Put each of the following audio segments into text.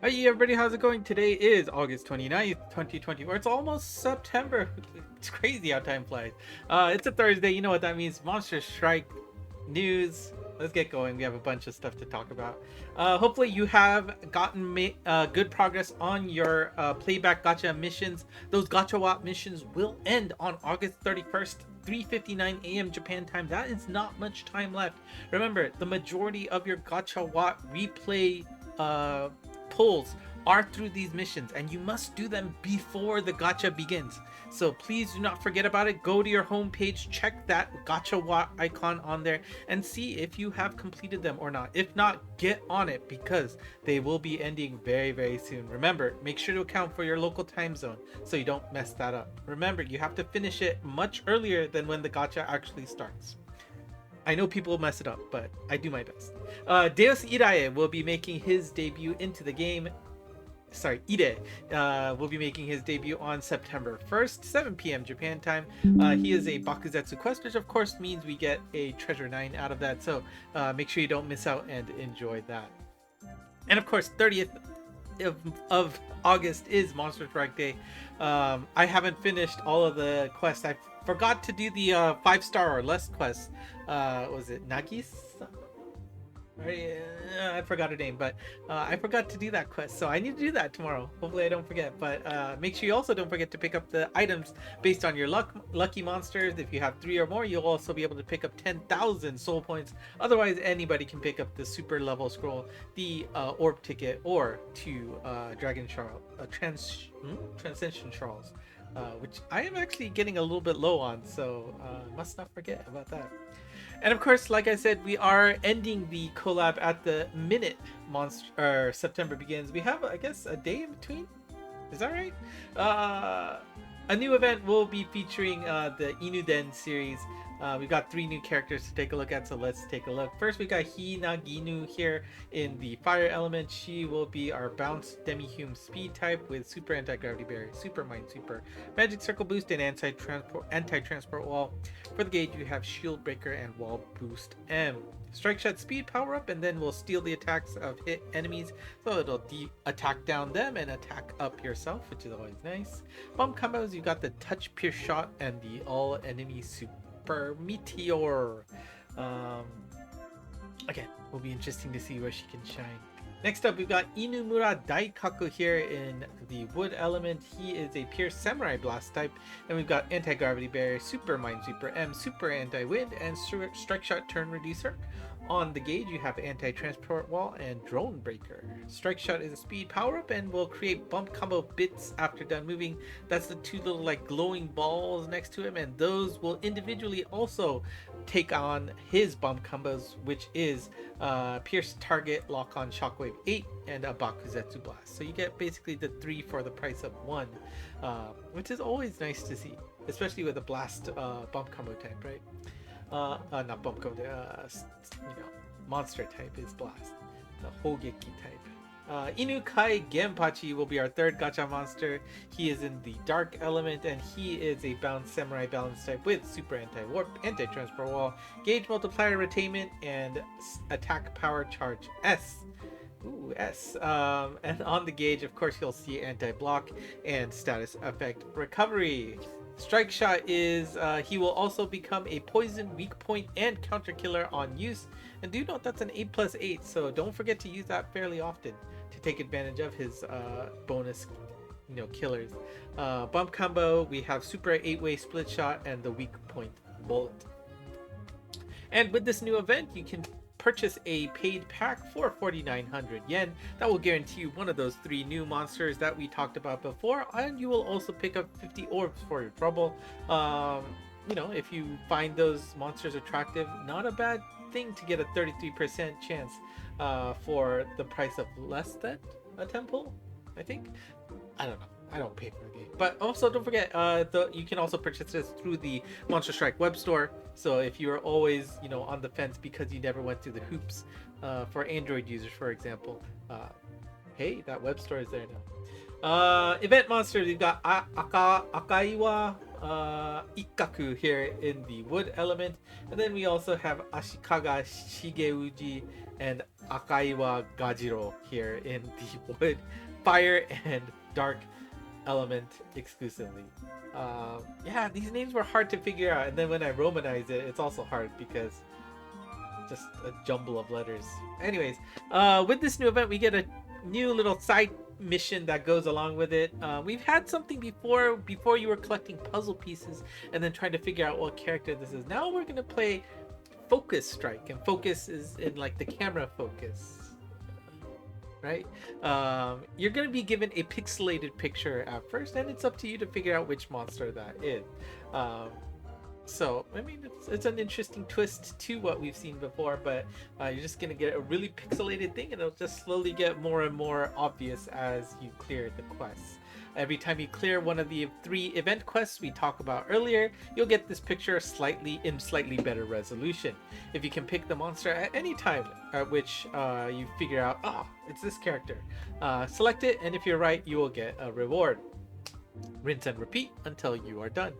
Hey everybody, how's it going? Today is August 29th, 2024. It's almost September. It's crazy how time flies. It's a Thursday. You know what that means. Monster Strike news. Let's get going. We have a bunch of stuff to talk about. Hopefully you have gotten good progress on your playback gacha missions. Those gacha wat missions will end on August 31st. 3:59 a.m. Japan time. That is not much time left. Remember, the majority of your gacha wat replay pulls are through these missions, and you must do them before the gacha begins. So please do not forget about it. Go to your homepage, check that gacha wat icon on there, and see if you have completed them or not. If not, get on it because they will be ending very, very soon. Remember, make sure to account for your local time zone so you don't mess that up. Remember, you have to finish it much earlier than when the gacha actually starts. I know people mess it up, but I do my best. Deus Irae will be making his debut into the game. Sorry, Ide will be making his debut on September 1st, 7 p.m. Japan time. He is a Bakuzetsu quest, which of course means we get a Treasure 9 out of that. So make sure you don't miss out and enjoy that. And of course, 30th of August is Monster Strike Day. I haven't finished all of the quests. I forgot to do the 5-star or less quest. Was it Nagis? I forgot her name, but I forgot to do that quest, so I need to do that tomorrow. Hopefully I don't forget, but make sure you also don't forget to pick up the items based on your lucky monsters. If you have 3 or more, you'll also be able to pick up 10,000 soul points. Otherwise, anybody can pick up the super level scroll, the orb ticket, or 2 dragon Charles, transcension Charles, which I am actually getting a little bit low on, so must not forget about that. And of course, like I said, we are ending the collab at the minute September begins. We have, I guess, a day in between. Is that right? A new event will be featuring the Inuden series. We've got 3 new characters to take a look at, so let's take a look. First, we got Hinaginu here in the fire element. She will be our bounce demi-hume speed type with super anti-gravity barrier, super mind super, magic circle boost, and anti-transport wall. For the gauge, you have shield breaker and wall boost M. Strike shot speed power up, and then we'll steal the attacks of hit enemies, so it'll attack down them and attack up yourself, which is always nice. Bomb combos, you've got the touch pierce shot and the all enemy super meteor. Again, will be interesting to see where she can shine. Next up, we've got Inumura Daikaku here in the wood element. He is a pure samurai blast type, and we've got anti-gravity barrier, super minesweeper M, super anti-wind, and strike shot turn reducer. On the gauge, you have anti-transport wall and drone breaker. Strike shot is a speed power up and will create bump combo bits after done moving. That's the 2 little like glowing balls next to him, and those will individually also take on his bump combos, which is pierce target, lock on shockwave 8, and a Bakuzetsu blast. So you get basically the 3 for the price of 1, which is always nice to see, especially with a blast bump combo type, right? Not bump combo, monster type is blast, the Hogeki type. Inukai Genpachi will be our 3rd gacha monster. He is in the dark element, and he is a samurai balance type with super anti-warp, anti-transport wall, gauge multiplier retainment, and attack power charge S. Ooh, S. And on the gauge, of course, you'll see anti-block and status effect recovery. Strike shot is he will also become a poison, weak point, and counter killer on use. And do note that's an 8+8, so don't forget to use that fairly often to take advantage of his bonus, killers. Bump combo, we have super 8-way split shot and the weak point bullet. And with this new event, you can purchase a paid pack for 4,900 yen. That will guarantee you one of those 3 new monsters that we talked about before, and you will also pick up 50 orbs for your trouble. If you find those monsters attractive, not a bad thing to get a 33% chance for the price of less than a temple, I think. I don't know. I don't pay for the game. But also don't forget, you can also purchase this through the Monster Strike web store. So if you're always, on the fence because you never went through the hoops for Android users, for example, hey, that web store is there now. Event monsters, you've got Akaiwa Ikkaku here in the wood element. And then we also have Ashikaga Shigeuji and Akaiwa Gajiro here in the wood, fire, and dark element exclusively. Yeah, these names were hard to figure out, and then when I romanize it, it's also hard because just a jumble of letters. Anyways, with this new event, we get a new little side mission that goes along with it. We've had something before you were collecting puzzle pieces and then trying to figure out what character this is. Now we're gonna play focus strike, and focus is in like the camera focus, right? You're gonna be given a pixelated picture at first, and it's up to you to figure out which monster that is. So I mean, it's an interesting twist to what we've seen before, but you're just gonna get a really pixelated thing, and it'll just slowly get more and more obvious as you clear the quests. Every time you clear one of the 3 event quests we talked about earlier, you'll get this picture slightly better resolution. If you can pick the monster at any time at which you figure out, oh, it's this character, select it, and if you're right, you will get a reward. Rinse and repeat until you are done.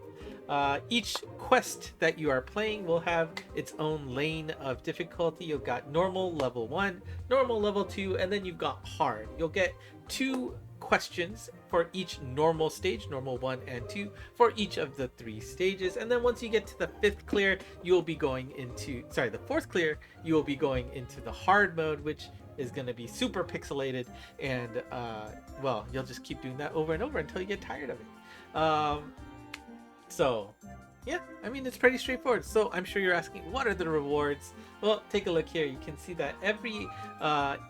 Each quest that you are playing will have its own lane of difficulty. You've got normal level 1, normal level 2, and then you've got hard. You'll get 2 questions for each normal stage, normal 1 and 2, for each of the 3 stages. And then once you get to the 5th clear, you will be going into, the 4th clear, you will be going into the hard mode, which is going to be super pixelated, and well, you'll just keep doing that over and over until you get tired of it. So yeah, I mean, it's pretty straightforward. So I'm sure you're asking, what are the rewards? Well, take a look here. You can see that every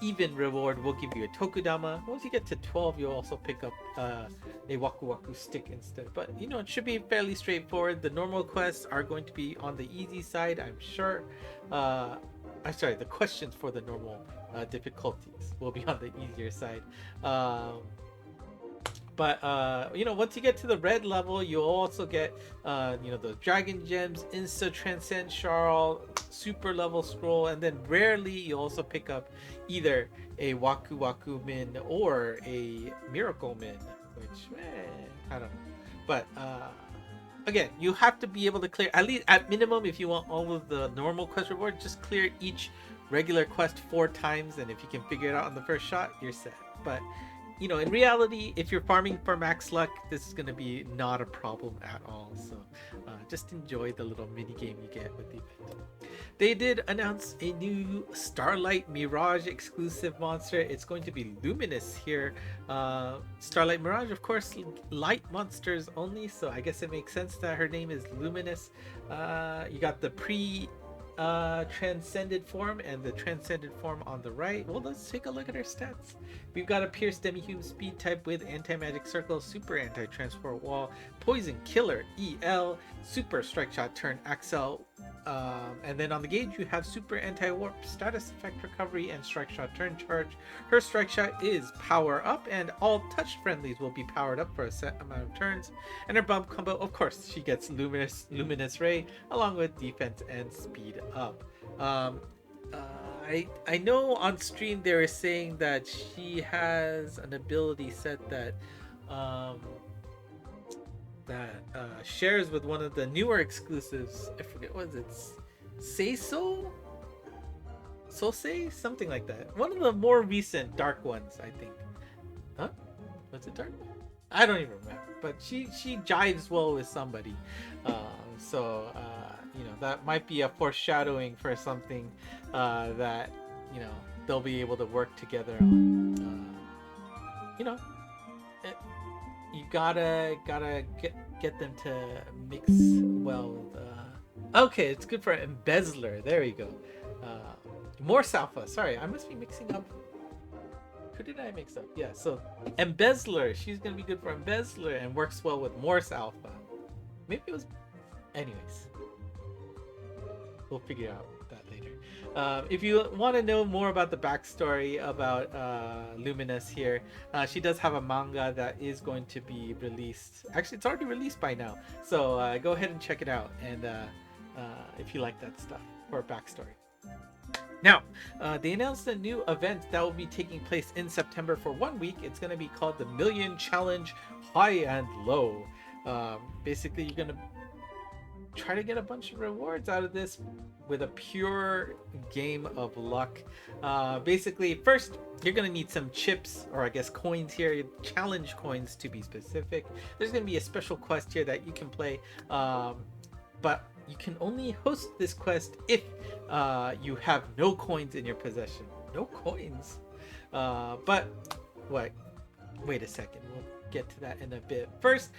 even reward will give you a tokudama. Once you get to 12, you'll also pick up a waku waku stick instead. But you know, it should be fairly straightforward. The normal quests are going to be on the easy side, I'm sure. I'm sorry, the questions for the normal difficulties will be on the easier side. But you know, once you get to the red level, you'll also get you know, those dragon gems, insta transcend Charl, super level scroll, and then rarely you'll also pick up either a waku waku min or a miracle min, which I don't know. But again, you have to be able to clear, at least at minimum, if you want all of the normal quest rewards, just clear each regular quest 4 times, and if you can figure it out on the first shot, you're set. But you know, in reality, if you're farming for max luck, this is going to be not a problem at all. So just enjoy the little mini game you get with the event. They did announce a new Starlight Mirage exclusive monster. It's going to be Luminous here. Starlight Mirage, of course, light monsters only, so I guess it makes sense that her name is Luminous. You got the transcended form and the transcended form on the right. Well, let's take a look at her stats. We've got a Pierce Demi-Human Speed type with Anti-Magic Circle, Super Anti-Transport Wall, Poison Killer EL, Super Strike Shot Turn XL, and then on the gauge you have Super Anti-Warp, Status Effect Recovery, and Strike Shot Turn Charge. Her Strike Shot is Power Up, and all touch friendlies will be powered up for a set amount of turns. And her bomb combo, of course, she gets Luminous Ray along with defense and speed up. I know on stream they were saying that she has an ability set that shares with one of the newer exclusives. I forget, what is it? Seiso? Sosei? Something like that. One of the more recent dark ones, I think. Huh? Was it dark? I don't even remember. But she jives well with somebody. So you know, that might be a foreshadowing for something that, you know, they'll be able to work together on. You know, you gotta get them to mix well with, okay, it's good for Embezzler. There you go. Morse Alpha. Sorry, I must be mixing up. Who did I mix up? Yeah, so Embezzler. She's gonna be good for Embezzler and works well with Morse Alpha. Maybe it was. Anyways, we'll figure out that later. If you want to know more about the backstory about Luminous here, she does have a manga that is going to be released. Actually, it's already released by now, so go ahead and check it out. And if you like that stuff for a backstory. Now, they announced a new event that will be taking place in September for 1 week. It's going to be called the Million Challenge High and Low. Basically, you're going to try to get a bunch of rewards out of this with a pure game of luck. Basically, first you're gonna need some chips, or I guess coins here, challenge coins to be specific. There's gonna be a special quest here that you can play, but you can only host this quest if you have no coins in your possession. No coins. But what? Wait a second. We'll get to that in a bit. First,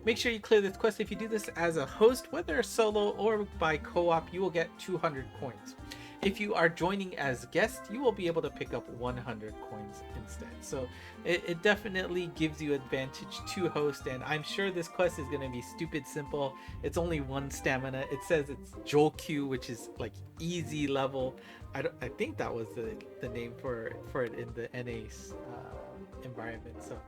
make sure you clear this quest. If you do this as a host, whether solo or by co-op, you will get 200 coins. If you are joining as guest, you will be able to pick up 100 coins instead. So it definitely gives you advantage to host, and I'm sure this quest is going to be stupid simple. It's only 1 stamina. It says it's Jokyu, which is like easy level. I think that was the name for it in the NA environment. So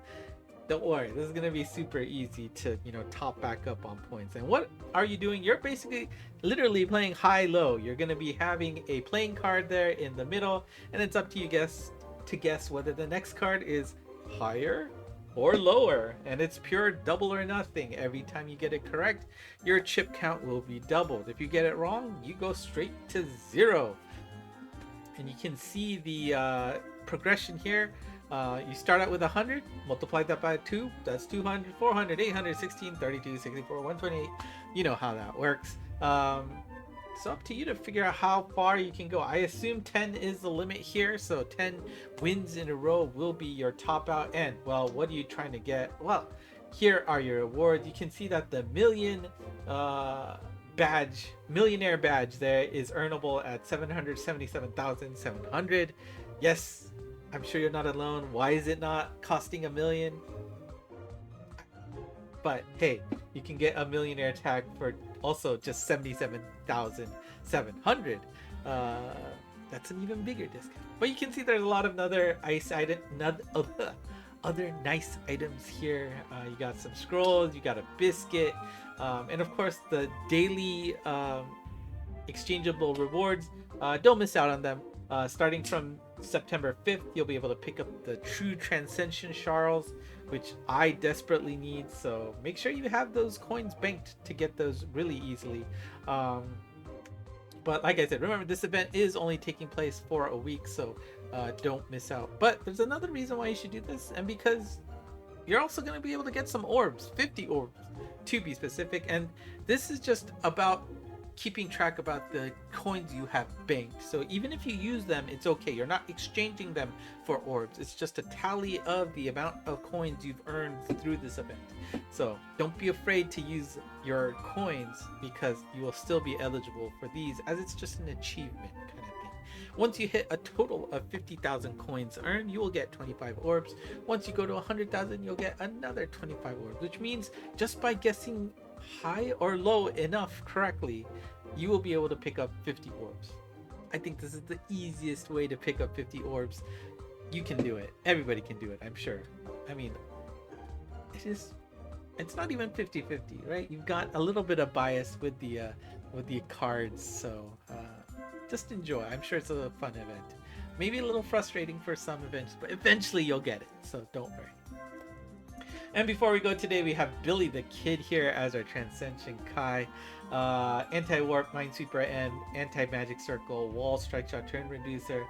don't worry, this is gonna be super easy to top back up on points. And what are you doing? You're basically literally playing high-low. You're gonna be having a playing card there in the middle, and it's up to you to guess whether the next card is higher or lower, and it's pure double or nothing. Every time you get it correct, your chip count will be doubled. If you get it wrong, you go straight to 0. And you can see the progression here. You start out with 100, multiply that by 2, that's 200, 400, 800, 16, 32, 64, 128. You know how that works. It's up to you to figure out how far you can go. I assume 10 is the limit here, so 10 wins in a row will be your top out. And, well, what are you trying to get? Well, here are your rewards. You can see that the millionaire badge there is earnable at 777,700. Yes, I'm sure you're not alone. Why is it not costing $1 million? But hey, you can get a millionaire tag for also just 77,700. That's an even bigger discount. But you can see there's a lot of other other nice items here. You got some scrolls, you got a biscuit, and of course the daily exchangeable rewards. Don't miss out on them. Starting from September 5th, you'll be able to pick up the True Transcension Sharls, which I desperately need, so make sure you have those coins banked to get those really easily. But like I said, remember this event is only taking place for a week, so don't miss out. But there's another reason why you should do this, and because you're also going to be able to get some orbs, 50 orbs to be specific, and this is just about keeping track about the coins you have banked. So even if you use them, it's okay. You're not exchanging them for orbs. It's just a tally of the amount of coins you've earned through this event. So don't be afraid to use your coins, because you will still be eligible for these, as it's just an achievement kind of thing. Once you hit a total of 50,000 coins earned, you will get 25 orbs. Once you go to 100,000, you'll get another 25 orbs, which means just by guessing high or low enough correctly, you will be able to pick up 50 orbs. I think this is the easiest way to pick up 50 orbs. You can do it. Everybody can do it, I'm sure. I mean, it's not even 50-50, right? You've got a little bit of bias with the cards, so just enjoy. I'm sure it's a fun event. Maybe a little frustrating for some events, but eventually you'll get it, so don't worry. And before we go today, we have Billy the Kid here as our Transcension Kai, Anti-Warp, Minesweeper, and Anti-Magic Circle, Wall, Strike Shot, Turn Reducer,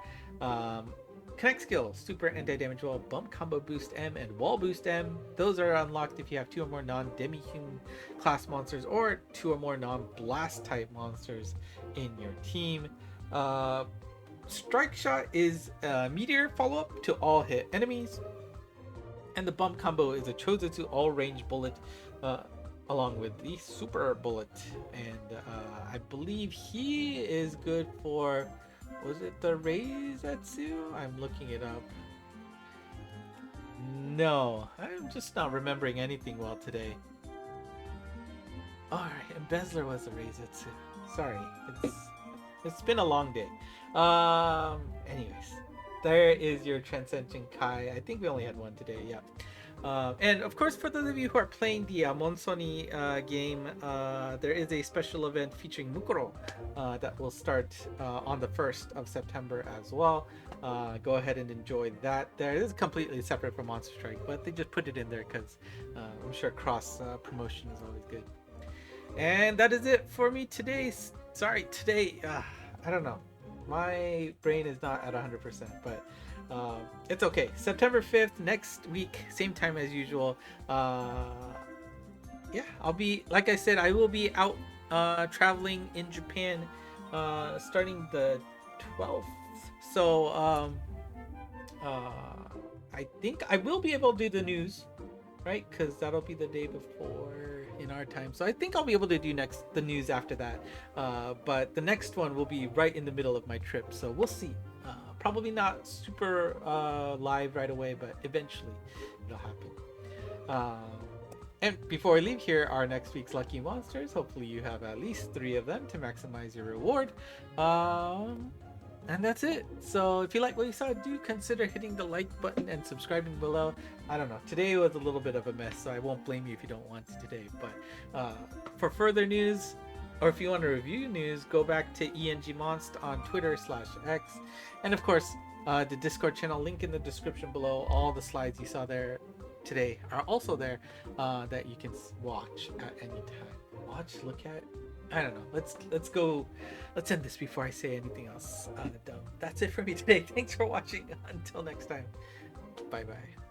Connect Skill, Super Anti-Damage Wall, Bump Combo Boost M, and Wall Boost M. Those are unlocked if you have 2 or more non-Demi-Human class monsters or 2 or more non-Blast type monsters in your team. Strike Shot is a Meteor follow-up to all hit enemies. And the Bump Combo is a Chozutsu all-range bullet along with the Super Bullet. And I believe he is good for, was it the Reizetsu? I'm looking it up. No, I'm just not remembering anything well today. Alright, Embezzler was the Reizetsu. Sorry, it's been a long day. Anyways. There is your Transcension Kai. I think we only had one today, yeah. And of course, for those of you who are playing the Monsoni game, there is a special event featuring Mukuro that will start on the 1st of September as well. Go ahead and enjoy that. This is completely separate from Monster Strike, but they just put it in there because I'm sure cross promotion is always good. And that is it for me today. Sorry, today, I don't know. My brain is not at 100%, but it's okay. September 5th, next week, same time as usual. Yeah, I'll be, like I said, I will be out traveling in Japan starting the 12th. So uh, I think I will be able to do the news, right? Because that'll be the day before in our time. So I think I'll be able to do the news after that. But the next one will be right in the middle of my trip. So we'll see. Probably not super live right away, but eventually it'll happen. And before I leave, here are next week's lucky monsters. Hopefully you have at least 3 of them to maximize your reward. And that's it. So if you like what you saw, do consider hitting the like button and subscribing below. I don't know, today was a little bit of a mess, so I won't blame you if you don't want to today. But for further news, or if you want to review news, go back to Monst on Twitter/X. And of course, the Discord channel, link in the description below. All the slides you saw there today are also there that you can watch at any time. Watch, look at. I don't know. Let's go. Let's end this before I say anything else dumb. That's it for me today. Thanks for watching. Until next time. Bye bye.